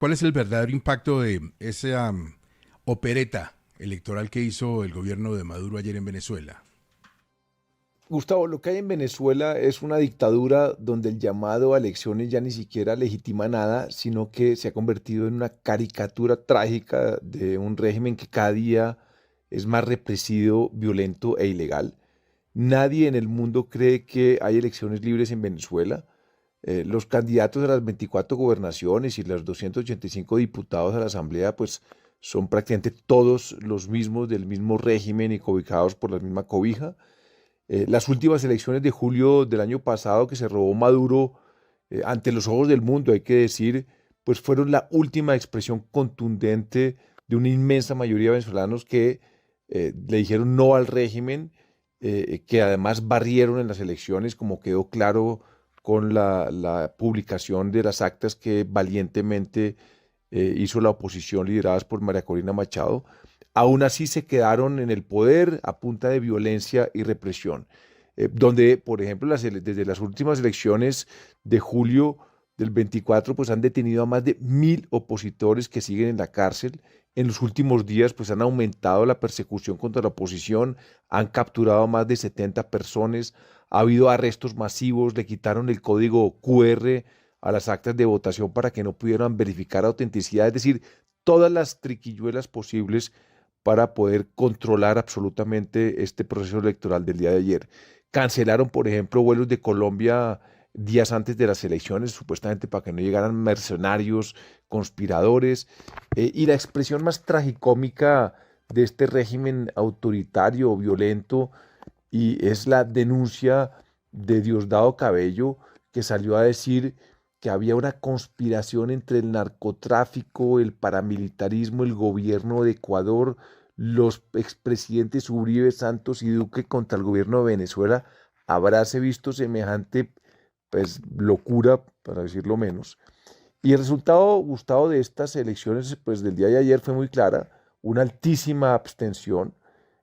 ¿Cuál es el verdadero impacto de esa opereta electoral que hizo el gobierno de Maduro ayer en Venezuela? Gustavo, lo que hay en Venezuela es una dictadura donde el llamado a elecciones ya ni siquiera legitima nada, sino que se ha convertido en una caricatura trágica de un régimen que cada día es más represivo, violento e ilegal. Nadie en el mundo cree que hay elecciones libres en Venezuela. Los candidatos a las 24 gobernaciones y los 285 diputados a la Asamblea, pues son prácticamente todos los mismos del mismo régimen y cobijados por la misma cobija. Las últimas elecciones de julio del año pasado que se robó Maduro ante los ojos del mundo, hay que decir, pues fueron la última expresión contundente de una inmensa mayoría de venezolanos que le dijeron no al régimen, que además barrieron en las elecciones, como quedó claro con la publicación de las actas que valientemente hizo la oposición lideradas por María Corina Machado. Aún así se quedaron en el poder a punta de violencia y represión, donde, por ejemplo, desde las últimas elecciones de julio del 24, pues han detenido a más de 1.000 opositores que siguen en la cárcel. En los últimos días, pues han aumentado la persecución contra la oposición, han capturado a más de 70 personas, ha habido arrestos masivos, le quitaron el código QR a las actas de votación para que no pudieran verificar autenticidad, es decir, todas las triquiñuelas posibles para poder controlar absolutamente este proceso electoral del día de ayer. Cancelaron, por ejemplo, vuelos de Colombia días antes de las elecciones, supuestamente para que no llegaran mercenarios, conspiradores, y la expresión más tragicómica de este régimen autoritario, violento, y es la denuncia de Diosdado Cabello, que salió a decir que había una conspiración entre el narcotráfico, el paramilitarismo, el gobierno de Ecuador, los expresidentes Uribe, Santos y Duque contra el gobierno de Venezuela. Habráse visto semejante, pues, locura, para decirlo menos. Y el resultado, Gustavo, de estas elecciones, pues, del día de ayer fue muy clara, una altísima abstención,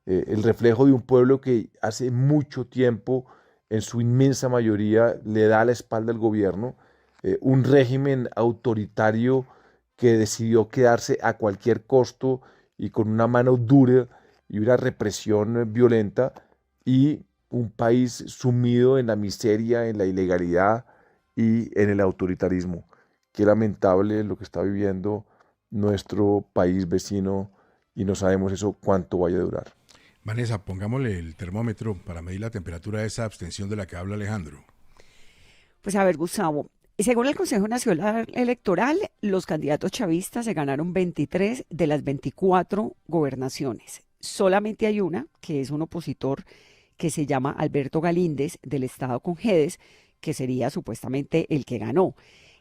el reflejo de un pueblo que hace mucho tiempo, en su inmensa mayoría, le da la espalda al gobierno, un régimen autoritario que decidió quedarse a cualquier costo y con una mano dura y una represión violenta, y un país sumido en la miseria, en la ilegalidad y en el autoritarismo. Qué lamentable lo que está viviendo nuestro país vecino, y no sabemos eso cuánto vaya a durar. Vanessa, pongámosle el termómetro para medir la temperatura de esa abstención de la que habla Alejandro. Pues a ver, Gustavo, según el Consejo Nacional Electoral, los candidatos chavistas se ganaron 23 de las 24 gobernaciones. Solamente hay una, que es un opositor que se llama Alberto Galíndez, del estado Congedes, que sería supuestamente el que ganó.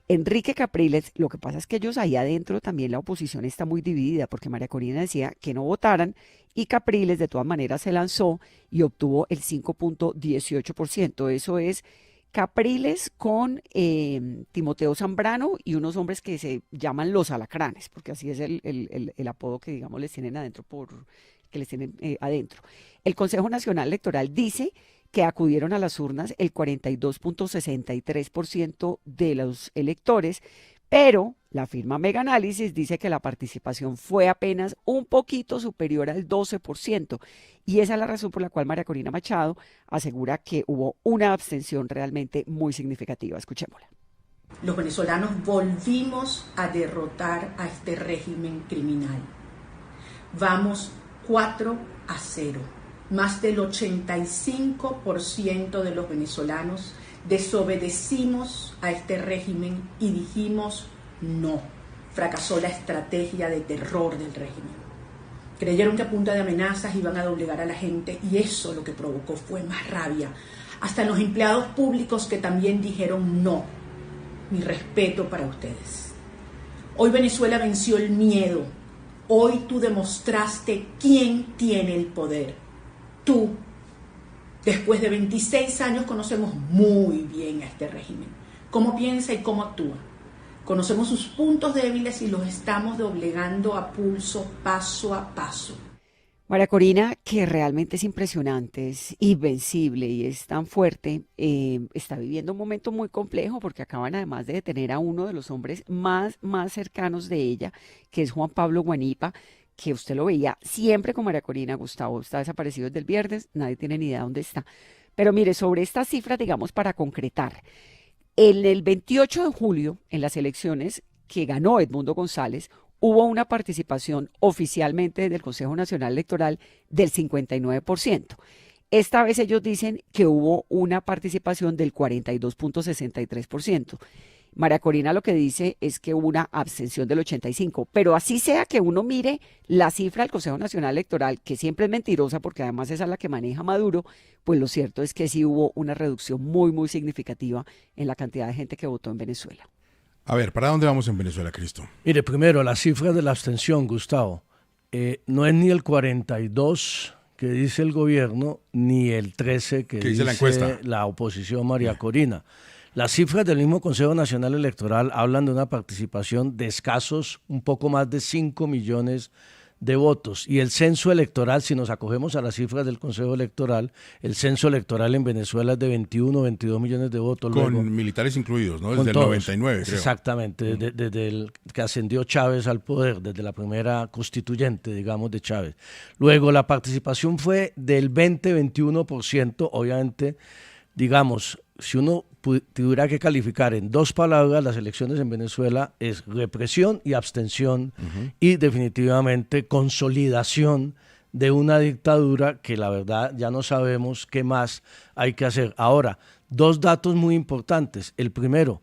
Enrique Capriles, lo que pasa es que ellos ahí adentro también la oposición está muy dividida, porque María Corina decía que no votaran y Capriles de todas maneras se lanzó y obtuvo el 5.18%. Eso es Capriles con Timoteo Zambrano y unos hombres que se llaman los alacranes, porque así es el apodo que, digamos, les tienen adentro, que les tienen adentro. El Consejo Nacional Electoral dice que acudieron a las urnas el 42.63% de los electores, pero la firma Mega Análisis dice que la participación fue apenas un poquito superior al 12%, y esa es la razón por la cual María Corina Machado asegura que hubo una abstención realmente muy significativa. Escuchémosla. Los venezolanos volvimos a derrotar a este régimen criminal. Vamos 4-0. Más del 85% de los venezolanos desobedecimos a este régimen y dijimos no. Fracasó la estrategia de terror del régimen. Creyeron que a punta de amenazas iban a doblegar a la gente, y eso lo que provocó fue más rabia. Hasta los empleados públicos, que también dijeron no. Mi respeto para ustedes. Hoy Venezuela venció el miedo. Hoy tú demostraste quién tiene el poder. Tú. Después de 26 años conocemos muy bien a este régimen, cómo piensa y cómo actúa. Conocemos sus puntos débiles y los estamos doblegando a pulso, paso a paso. María Corina, que realmente es impresionante, es invencible y es tan fuerte, está viviendo un momento muy complejo porque acaban además de detener a uno de los hombres más cercanos de ella, que es Juan Pablo Guanipa, que usted lo veía siempre con María Corina. Gustavo está desaparecido desde el viernes, nadie tiene ni idea dónde está. Pero mire, sobre estas cifras, digamos, para concretar, en el 28 de julio, en las elecciones que ganó Edmundo González, hubo una participación oficialmente del Consejo Nacional Electoral del 59%. Esta vez ellos dicen que hubo una participación del 42.63%. María Corina lo que dice es que hubo una abstención del 85%, pero así sea que uno mire la cifra del Consejo Nacional Electoral, que siempre es mentirosa porque además esa es la que maneja Maduro, pues lo cierto es que sí hubo una reducción muy significativa en la cantidad de gente que votó en Venezuela. A ver, ¿para dónde vamos en Venezuela, Cristo? Mire, primero, las cifras de la abstención, Gustavo. No es ni el 42 que dice el gobierno, ni el 13 que dice la encuesta, la oposición María Corina. Las cifras del mismo Consejo Nacional Electoral hablan de una participación de escasos, un poco más de 5 millones de votos. Y el censo electoral, si nos acogemos a las cifras del Consejo Electoral, el censo electoral en Venezuela es de 21 o 22 millones de votos. Con luego, militares incluidos, ¿no? Desde el todos, 99, creo. Exactamente, desde el que ascendió Chávez al poder, desde la primera constituyente, digamos, de Chávez. Luego, la participación fue del 20-21%, obviamente, digamos, si uno tuviera que calificar en dos palabras las elecciones en Venezuela, es represión y abstención, y definitivamente consolidación de una dictadura que la verdad ya no sabemos qué más hay que hacer. Ahora, dos datos muy importantes. El primero,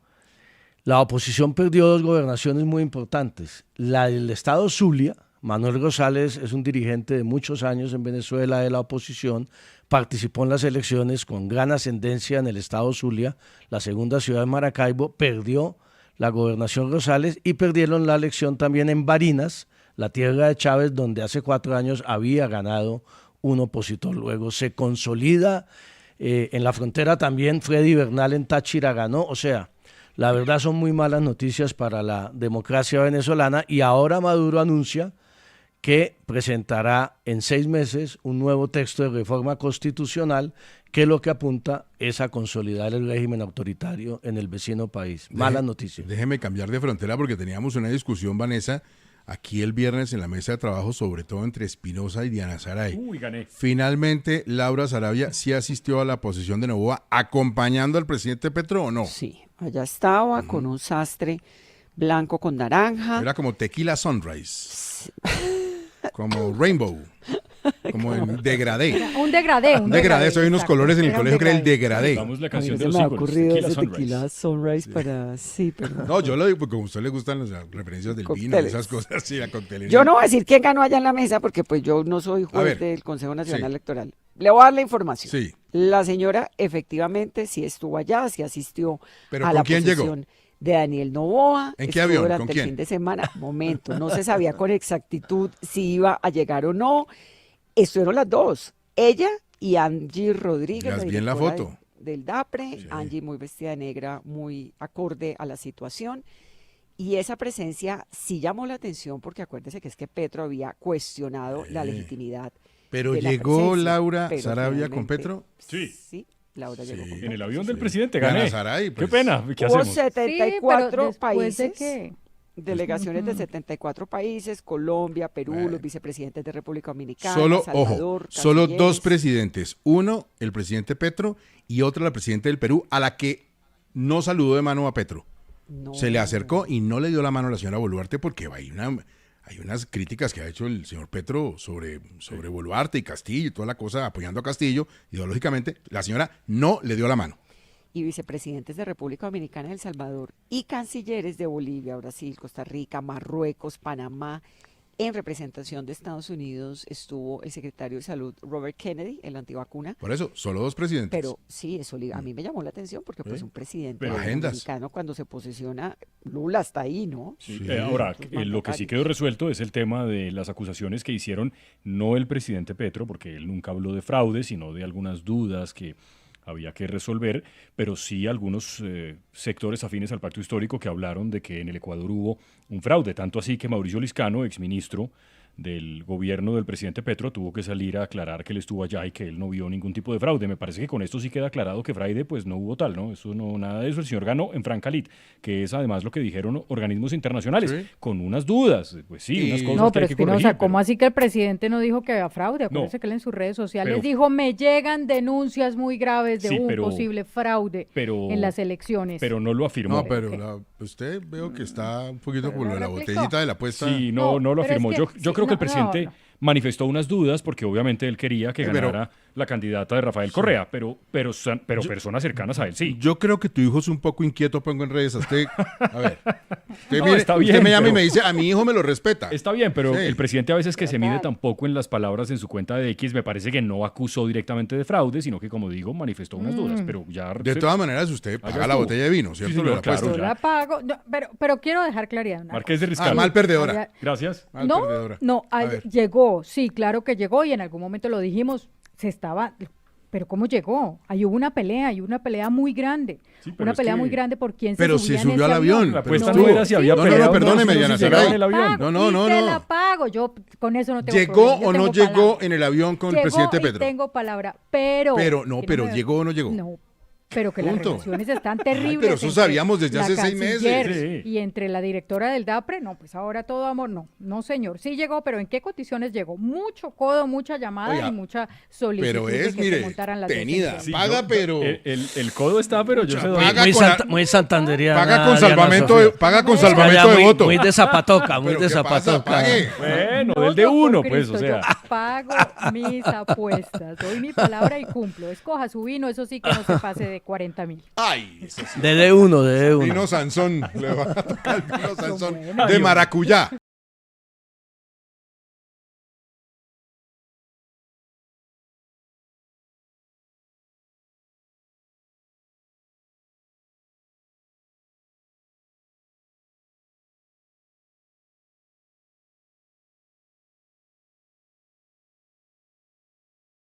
la oposición perdió dos gobernaciones muy importantes. La del estado Zulia. Manuel Rosales es un dirigente de muchos años en Venezuela de la oposición, participó en las elecciones con gran ascendencia en el estado Zulia, la segunda ciudad de Maracaibo, perdió la gobernación Rosales y perdieron la elección también en Barinas, la tierra de Chávez, donde hace 4 años había ganado un opositor. Luego se consolida en la frontera también, Freddy Bernal en Táchira ganó, o sea, la verdad son muy malas noticias para la democracia venezolana y ahora Maduro anuncia que presentará en 6 meses un nuevo texto de reforma constitucional que lo que apunta es a consolidar el régimen autoritario en el vecino país. Malas noticias. Déjeme cambiar de frontera porque teníamos una discusión, Vanessa, aquí el viernes en la mesa de trabajo, sobre todo entre Espinosa y Diana Saray. Uy, gané. Finalmente, Laura Sarabia sí asistió a la posesión de Noboa acompañando al presidente Petro, ¿o no? Sí, allá estaba con un sastre blanco con naranja. Era como Tequila Sunrise. Como Rainbow, como el degradé. Un degradé. Un degradé, eso hay unos exacto. colores en el Era un colegio que era el degradé. degradé. Vamos la A mí canción no de se los me ha símbolos. ocurrido Tequila ese Sunrise. tequila sunrise para... Sí, pero... No, yo lo digo porque como a usted le gustan las referencias del vino, Cócteles. esas cosas, sí, la coctelería. Yo no voy a decir quién ganó allá en la mesa porque pues yo no soy A juez ver, del Consejo Nacional sí. Electoral. Le voy a dar la información. Sí, La señora efectivamente sí estuvo allá, sí asistió pero a ¿con la quién llegó? posesión de Daniel Noboa. ¿En qué Estuvo avión? durante ¿Con el quién? fin de semana. Momento, no se sabía con exactitud si iba a llegar o no. Estuvieron las dos, ella y Angie Rodríguez, Las vi en la directora foto. del DAPRE. Sí. Angie muy vestida de negra, muy acorde a la situación. Y esa presencia sí llamó la atención porque acuérdese que es que Petro había cuestionado la legitimidad. Pero de la llegó presencia, Laura pero Sarabia con finalmente- Petro. Sí. Sí, Laura Sí. llegó con En el Petro, avión sí, del sí. presidente Diana gané. Saray, Qué pues. pena. ¿Qué Hubo hacemos? 74 después países, de que... delegaciones de 74 países, Colombia, Perú, los vicepresidentes de República Dominicana, Solo, Salvador, ojo, solo dos cancilleres. presidentes. Uno, el presidente Petro, y otra, la presidenta del Perú, a la que no saludó de mano a Petro. No. Se le acercó y no le dio la mano a la señora Boluarte porque hay unas críticas que ha hecho el señor Petro sobre Boluarte y Castillo y toda la cosa apoyando a Castillo. Ideológicamente, la señora no le dio la mano. Y vicepresidentes de República Dominicana, El Salvador, y cancilleres de Bolivia, Brasil, Costa Rica, Marruecos, Panamá. En representación de Estados Unidos estuvo el secretario de Salud, Robert Kennedy, el antivacuna. Por eso, solo dos presidentes. Pero sí, eso a mí me llamó la atención porque pues Sí. un presidente Pero agendas. americano cuando se posesiona, Lula está ahí, ¿no? Sí, Sí. ahora, Otros lo que sí mandatarios. quedó resuelto es el tema de las acusaciones que hicieron no el presidente Petro, porque él nunca habló de fraude, sino de algunas dudas que había que resolver, pero sí algunos sectores afines al pacto histórico que hablaron de que en el Ecuador hubo un fraude, tanto así que Mauricio Liscano, exministro del gobierno del presidente Petro, tuvo que salir a aclarar que él estuvo allá y que él no vio ningún tipo de fraude. Me parece que con esto sí queda aclarado que fraude pues no hubo tal, ¿no? Eso no, nada de eso. El señor ganó en Francalit, que es además lo que dijeron organismos internacionales, Sí. con unas dudas, pues sí, unas cosas No, que pero hay que Espinosa, corregir. ¿cómo pero- así que el presidente no dijo que había fraude? Acuérdese No. que él en sus redes sociales Pero- dijo, me llegan denuncias muy graves de Sí, un pero- posible fraude pero- en las elecciones. Pero no lo afirmó. No, pero usted veo que está un poquito Pero por lo lo de la replicó. botellita de la apuesta. Sí, No, no lo pero es afirmó. que- Yo sí, creo que el no, presidente no. manifestó unas dudas porque obviamente él quería que Pero- ganara la candidata de Rafael Correa, pero personas cercanas a él sí. Yo creo que tu hijo es un poco inquieto, pongo en redes. A usted, a ver, usted, No, viene- está usted bien, me llama y pero- me dice, a mi hijo me lo respeta. Está bien, pero Sí. el presidente a veces que se mide Total. tampoco en las palabras en su cuenta de X, me parece que no acusó directamente de fraude, sino que, como digo, manifestó unas dudas. Pero ya De todas maneras, usted paga la estuvo. botella de vino, ¿cierto? Sí, señor, Lo de la claro, apuesta. Yo ya. la pago, no, pero quiero dejar claridad. en una Marqués de cosa. Riscal. mal perdedora. Había- Gracias. Mal No, perdedora. no, A ver. llegó, sí, claro que llegó y en algún momento lo dijimos, pero ¿cómo llegó? Ahí hubo una pelea muy grande, Sí, pero una es pelea que- muy grande por quién Pero se se subía en subió ese al avión. La pero apuesta estuvo. no era si había No, pelea no, o no, perdóneme, sino Diana si llegaba Saray. en el avión. No, no, no, y se no. la pago, yo con eso no tengo ¿Llegó problema, yo o no tengo llegó palabra. en el avión con el Llegó presidente y Petro? tengo palabra, pero... Pero, no, que pero me- ¿llegó o no llegó? No, pero que las Punto. relaciones están terribles. pero eso entre sabíamos desde la hace 6 meses. canciller Sí. Y entre la directora del DAPRE, no, pues ahora todo amor, no señor, sí llegó, pero ¿en qué condiciones llegó? Mucho codo, mucha llamada Oiga, y mucha solicitud Pero de es, que se mire, montaran las dos tenida. en Sí, Paga, yo- pero- El codo está, pero yo Mucha se doy. paga. Muy, con la- muy santanderiana. Paga con Diana salvamento Sofía. paga con Es que Es que salvamento allá de voto. muy de zapatoca, muy Pero de ¿qué pasa? zapatoca. Pague. Bueno, No, del de yo por uno, pues, Cristo, o sea. yo pago mis apuestas, doy mi palabra y cumplo. Escoja su vino, eso sí que no se pase de 40.000. Ay, eso sí. De D1, de D1. Vino Sansón. Le va a tocar el vino Sansón bueno. de maracuyá.